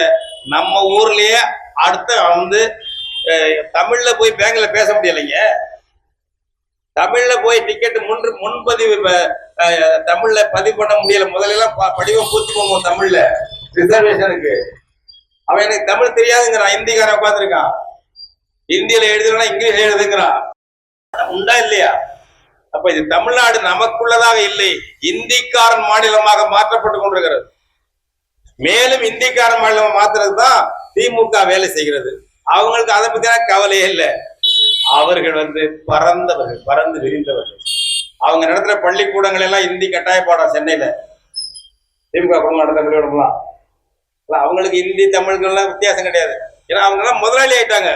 நம்ம ஊர்லயே அடுத்த வந்து தமிழ்ல போய் பேங்க்ல பேச முடியலைங்க. தமிழ்ல போய் டிக்கெட் முன்பதிவு தமிழ்ல பதிவு பண்ண முடியல. முதல்ல எல்லாம் படிவம் பூர்த்தி பண்ணுவோம் தமிழ்ல ரிசர்வேஷனுக்கு. அவன் எனக்கு தமிழ் தெரியாதுங்கிறான், இந்திக்காரன் உட்காந்துருக்கான். இந்தியில எழுதுனா இங்கிலீஷ் எழுதுங்கிறான். உண்டா இல்லையா? அப்ப இது தமிழ்நாடு நமக்குள்ளதாக இல்லை, இந்திக்காரன் மாநிலமாக மாற்றப்பட்டு கொண்டிருக்கிறது. மேலும் இந்திக்காரன் மாநிலம் மாத்துறது தான் திமுக வேலை செய்கிறது. அவங்களுக்கு அதை பத்தின கவலையே இல்லை. அவர்கள் வந்து பறந்தவர்கள், பறந்து விரிந்தவர்கள். அவங்க நடத்துற பள்ளிக்கூடங்கள் எல்லாம் இந்தி கட்டாய பாடம். சென்னையில திமுக குடும்பம் நடத்த பள்ளிக்கூடம்லாம் அவங்களுக்கு இந்தி தமிழ்கள்லாம் வித்தியாசம் கிடையாது. ஏன்னா அவங்க எல்லாம் முதலாளி ஆயிட்டாங்க.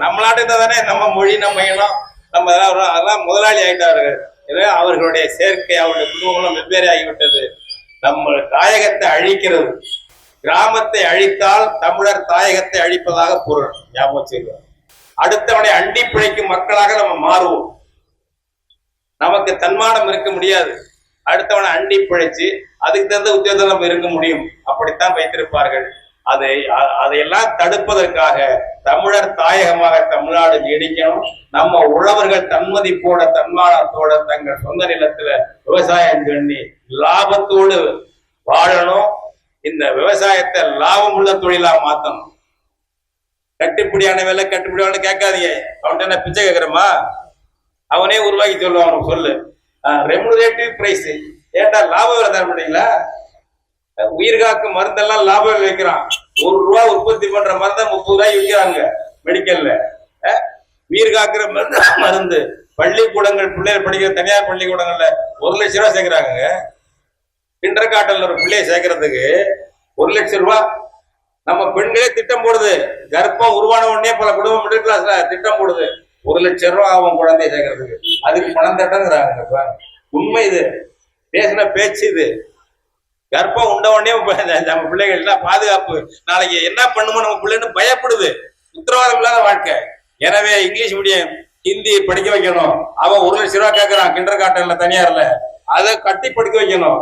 நம்ம நாட்டு இருந்தா தானே நம்ம மொழி, நம்ம இனம், நம்ம அதெல்லாம் முதலாளி ஆயிட்டார்கள். எனவே அவர்களுடைய சேர்க்கை, அவருடைய குடும்பங்களும் வெவ்வேறு ஆகிவிட்டது. நம்ம தாயகத்தை அழிக்கிறது. கிராமத்தை அழித்தால் தமிழர் தாயகத்தை அழிப்பதாக பொருள். ஞாபகம் செய்வோம். அடுத்தவனை அண்டி பிழைக்கும் மக்களாக நம்ம மாறுவோம். நமக்கு தன்மானம் இருக்க முடியாது. அடுத்தவனை அண்டி பிழைச்சு அதுக்கு தகுந்த உத்தியோகம் நம்ம இருக்க முடியும். அப்படித்தான் வைத்திருப்பார்கள். அதையெல்லாம் தடுப்பதற்காக தமிழர் தாயகமாக தமிழ்நாடு நீடிக்கணும். நம்ம உழவர்கள் தன்மதிப்போட தன்மானத்தோட தங்கள் சொந்த நிலத்துல விவசாயம் பண்ணி லாபத்தோடு வாழணும். இந்த விவசாயத்தை லாபம் உள்ள தொழிலா மாத்தணும். கட்டுப்படியான வேலை கட்டுப்படியான கேட்காதீங்க. அவன்கிட்ட என்ன பிச்சை கேட்கிறோமா? அவனே உருவாக்கி சொல்லுவான். அவனுக்கு சொல்லு ரெமுனரேட்டிவ் பிரைஸ். ஏட்டா லாப வேலை தர மாட்டீங்களா? உயிர்காக்கும் மருந்தெல்லாம் லாப வேலை வைக்கிறான். ₹1 உற்பத்தி பண்ற மருந்தை 30 ரூபாய்க்கு விற்கிறாங்க மெடிக்கல்ல. உயிர் காக்குற மருந்து பள்ளிக்கூடங்கள் பிள்ளைகள் படிக்கிற தனியார் பள்ளிக்கூடங்கள்ல 1 லட்சம் ரூபாய் சேர்க்கிறாங்க. கிண்டர் காட்டன்ல ஒரு பிள்ளைய சேர்க்கறதுக்கு 1 லட்சம் ரூபாய். நம்ம பெண்களே திட்டம் போடுது. கர்ப்பம் உருவான உடனே பல குடும்பம் மிடில் கிளாஸ்ல திட்டம் போடுது. 1 லட்சம் ரூபாய் ஆகும் குழந்தைய சேர்க்கறதுக்கு. அதுக்கு பணம் தட்டங்கிறாங்க. உண்மை இது, பேசின பேச்சு இது. கர்ப்பம் உண்ட உடனே நம்ம பிள்ளைகள் எல்லாம் பாதுகாப்பு, நாளைக்கு என்ன பண்ணுமோ நம்ம பிள்ளைன்னு பயப்படுது. உத்தரவாதம் இல்லாத வாழ்க்கை. எனவே இங்கிலீஷ் மீடியம் ஹிந்தி படிக்க வைக்கணும். அவன் 1 லட்சம் ரூபாய் கேட்கறான் கிண்டர் காட்டன்ல தனியார்ல, அதை கட்டி படிக்க வைக்கணும்.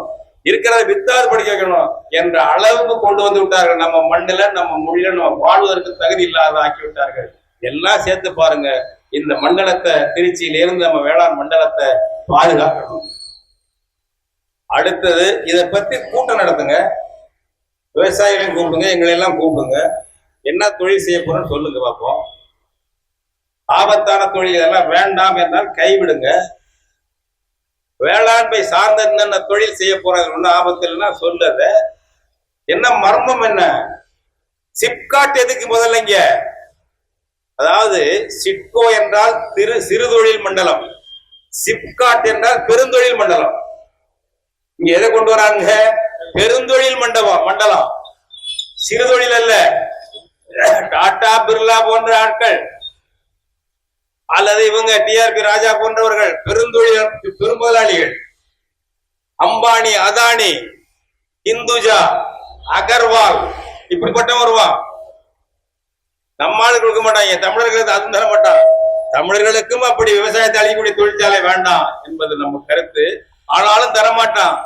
இருக்கிறத வித்தாவது படிக்க வைக்கணும் என்ற அளவுக்கு கொண்டு வந்து விட்டார்கள். நம்ம மண்ணில நம்ம மொழியில நம்ம வாழ்வதற்கு தகுதி இல்லாத ஆக்கி விட்டார்கள். எல்லாம் சேர்த்து பாருங்க. இந்த மண்டலத்தை, திருச்சியில இருந்து நம்ம வேளாண் மண்டலத்தை பாதுகாக்கணும். அடுத்தது இதை பத்தி கூட்டம் நடத்துங்க. விவசாயிகளையும் கூப்பிடுங்க, எங்களையெல்லாம் கூப்பிடுங்க. என்ன தொழில் செய்ய போறோம்னு சொல்லுங்க பார்ப்போம். ஆபத்தான தொழில் எல்லாம் வேண்டாம் என்றால் கைவிடுங்க. வேளாண்மை சார்ந்த என்னென்ன தொழில் செய்ய போறாங்க ஒன்னும் ஆபத்து இல்லைன்னா சொல்லத. என்ன மர்மம் என்ன? சிப்காட் எதுக்கு முதல்ல இங்க? அதாவது சிட்கோ என்றால் சிறு தொழில் மண்டலம், சிப்காட் என்றால் பெருந்தொழில் மண்டலம். இங்க எதை கொண்டு வராங்க? பெருந்தொழில் மண்டலம். சிறுதொழில் அல்ல, டாடா பிர்லா போன்ற ஆட்கள் அல்லது இவங்க டிஆர்பி ராஜா போன்றவர்கள் பெருந்தொழில் பெருமுதலாளிகள், அம்பானி, அதானி, இந்துஜா, அகர்வால் இப்படிப்பட்ட வருவான். நம்மளுக்கு கொடுக்க மாட்டாங்க, தமிழர்களுக்கு அதுவும் தர மாட்டான். தமிழர்களுக்கும் அப்படி விவசாயத்தை அழிக்கக்கூடிய தொழிற்சாலை வேண்டாம் என்பது நம்ம கருத்து. ஆனாலும் தரமாட்டான்.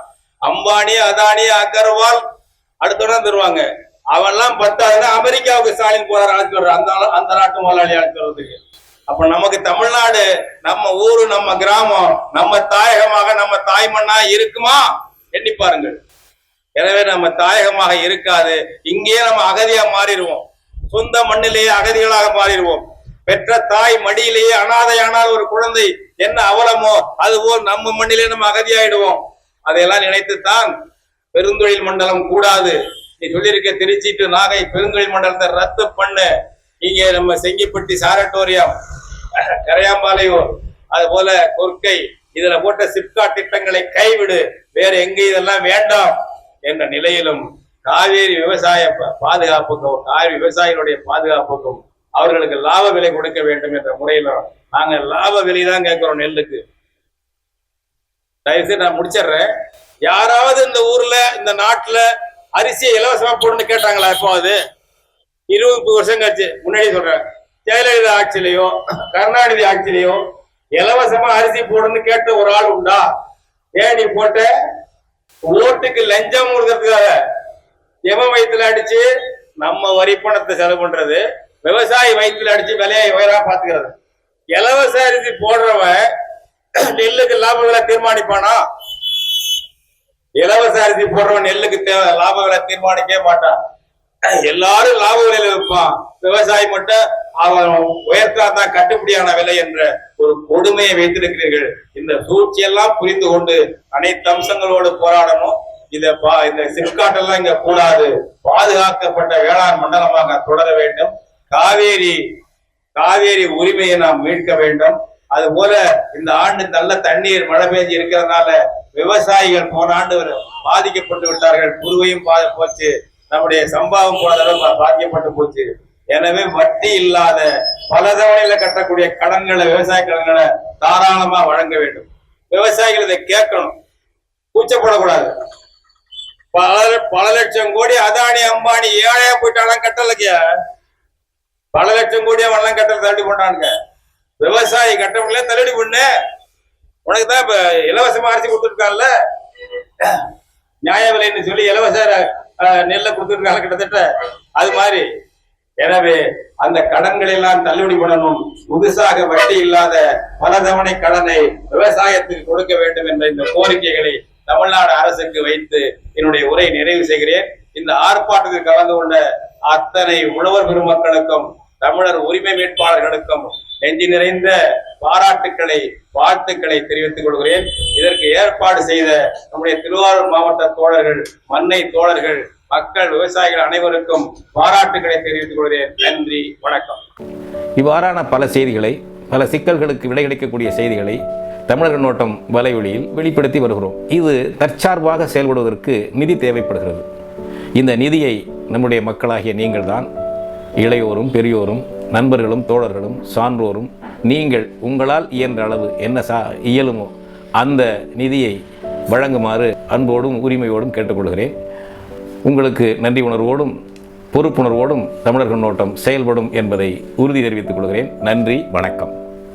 அம்பானி, அதானி, அகர்வால் அடுத்தோட தருவாங்க. அவன்லாம் பத்தாதுன்னா அமெரிக்காவுக்கு ஸ்டாலின் போறாரு அழைச்சு வர்ற அந்த நாட்டு முதலாளி அழைச்சு வர்றதுக்கு. அப்ப நமக்கு தமிழ்நாடு, நம்ம ஊரு, நம்ம கிராமம், நம்ம தாயகமாக, நம்ம தாய்மண்ணா இருக்குமா எண்ணி பாருங்கள். எனவே நம்ம தாயகமாக இருக்காது. இங்கேயே நம்ம அகதியா மாறிடுவோம். சொந்த மண்ணிலேயே அகதிகளாக மாறிடுவோம். பெற்ற தாய் மடியிலேயே அனாதையானால் ஒரு குழந்தை என்ன அவலமோ அதுபோல் நம்ம மண்ணிலே நம்ம அகதியாயிடுவோம். அதையெல்லாம் நினைத்துத்தான் பெருந்தொழில் மண்டலம் கூடாது. நீ சொல்லியிருக்க திருச்சி டு நாகை பெருந்தொழில் மண்டலத்தை ரத்து பண்ணு. இங்கே நம்ம செங்கிப்பட்டி, சாரட்டோரியம், கரையாம்பாளையூர், அது போல கொர்க்கை, இதுல போட்ட சிப்காட் திட்டங்களை கைவிடு. வேற எங்க இதெல்லாம் வேண்டாம் என்ற நிலையிலும் காவேரி விவசாய பாதுகாப்புக்கும், காவிரி விவசாயிகளுடைய பாதுகாப்புக்கும் அவர்களுக்கு லாப விலை கொடுக்க வேண்டும் என்ற முறையில நாங்க லாப விலை தான் கேட்கிறோம் நெல்லுக்கு. தயவுசெய்து நான் முடிச்சிடுறேன். யாராவது இந்த ஊர்ல, இந்த நாட்டுல அரிசியை இலவசமா போடுன்னு கேட்டாங்களா? இப்போ அது 20 வருஷம் கழிச்சு, முன்னாடி சொல்றேன், ஜெயலலிதா ஆட்சியிலையோ கருணாநிதி ஆட்சியிலையோ இலவசமா அரிசி போடுன்னு கேட்ட ஒரு ஆள் உண்டா? ஏன் நீ போட்ட? ஓட்டுக்கு லஞ்சம் கொடுக்கறதுக்காக எவன் வயிற்றுல அடிச்சு நம்ம வரி பணத்தை செலவு பண்றது, விவசாயி வயிற்றுல அடிச்சு விலையை உயரா பாத்துக்கிறது. இலவச அரிசி போடுறவன் நெல்லுக்கு லாப விலை தீர்மானிப்பானா? இலவச அரிசி போடுறவன் நெல்லுக்கு லாப விலை தீர்மானிக்கவே மாட்டான். எல்லாரும் லாப விலையில வைப்பான். விவசாயி மட்டும் அவன் உயர்த்தாதான் கட்டுப்படியான விலை என்ற ஒரு கொடுமையை வைத்திருக்கிறீர்கள். இந்த சூழ்ச்சியெல்லாம் புரிந்து கொண்டு அனைத்து அம்சங்களோடு போராடணும். இந்த சிப்காட்டெல்லாம் இங்க கூடாது. பாதுகாக்கப்பட்ட வேளாண் மண்டலமாக தொடர வேண்டும். காவேரி உரிமையை நாம் மீட்க வேண்டும். அது போல இந்த ஆண்டு நல்ல தண்ணீர் மழை பெய்ஞ்சு இருக்கிறதுனால விவசாயிகள் போன ஆண்டு பாதிக்கப்பட்டு விட்டார்கள். புதுவையும் போச்சு, நம்முடைய சம்பாவம் போன தடவை பாதிக்கப்பட்டு போச்சு. எனவே வட்டி இல்லாத பல தவணையில கட்டக்கூடிய கடன்களை, விவசாய கடன்களை தாராளமா வழங்க வேண்டும். விவசாயிகள் இதை கேட்கணும், கூச்சப்படக்கூடாது. பல லட்சம் கோடி அதானி, அம்பானி ஏழையா போயிட்டாலும் கட்டலைக்கிய. பல லட்சம் கோடி அவன் கட்டல தள்ளி போட்டானுங்க. விவசாயி கட்டவங்களே தள்ளுபடி பண்ணு. உனக்கு தான் இப்ப இலவசமா அரிசி கொடுத்துருக்காங்கல்ல, நியாய விலைன்னு சொல்லி இலவச நெல்லை கொடுத்துருக்காங்க கிட்டத்தட்ட அது மாதிரி. எனவே அந்த கடன்களை எல்லாம் தள்ளுபடி பண்ணணும். புதுசாக வட்டி இல்லாத பல தவணை கடனை விவசாயத்துக்கு கொடுக்க வேண்டும் என்ற இந்த கோரிக்கைகளை தமிழ்நாடு அரசுக்கு வைத்து என்னுடைய உரை நிறைவு செய்கிறேன். இந்த ஆர்ப்பாட்டத்தில் கலந்து கொண்ட அத்தனை உழவர் பெருமக்களுக்கும், தமிழர் உரிமை மீட்பாளர்களுக்கும் நெஞ்சு நிறைந்த பாராட்டுக்களை, வாழ்த்துக்களை தெரிவித்துக் கொள்கிறேன். இதற்கு ஏற்பாடு செய்த நம்முடைய திருவாரூர் மாவட்ட தோழர்கள், மண்ணை தோழர்கள், மக்கள், விவசாயிகள் அனைவருக்கும் பாராட்டுக்களை தெரிவித்துக் கொள்கிறேன். நன்றி, வணக்கம். இவ்வாறான பல செய்திகளை, பல சிக்கல்களுக்கு விடை கிடைக்கக்கூடிய செய்திகளை தமிழர் கண்ணோட்டம் வலைவழியில் வெளிப்படுத்தி வருகிறோம். இது தற்சார்பாக செயல்படுவதற்கு நிதி தேவைப்படுகிறது. இந்த நிதியை நம்முடைய மக்களாகிய நீங்கள் தான், இளையோரும் பெரியோரும் நண்பர்களும் தோழர்களும் சான்றோரும், நீங்கள் உங்களால் இயன்ற அளவு என்ன இயலுமோ அந்த நிதியை வழங்குமாறு அன்போடும் உரிமையோடும் கேட்டுக்கொள்கிறேன். உங்களுக்கு நன்றி உணர்வோடும் பொறுப்புணர்வோடும் தமிழர் கண்ணோட்டம் செயல்படும் என்பதை உறுதி தெரிவித்துக் கொள்கிறேன். நன்றி, வணக்கம்.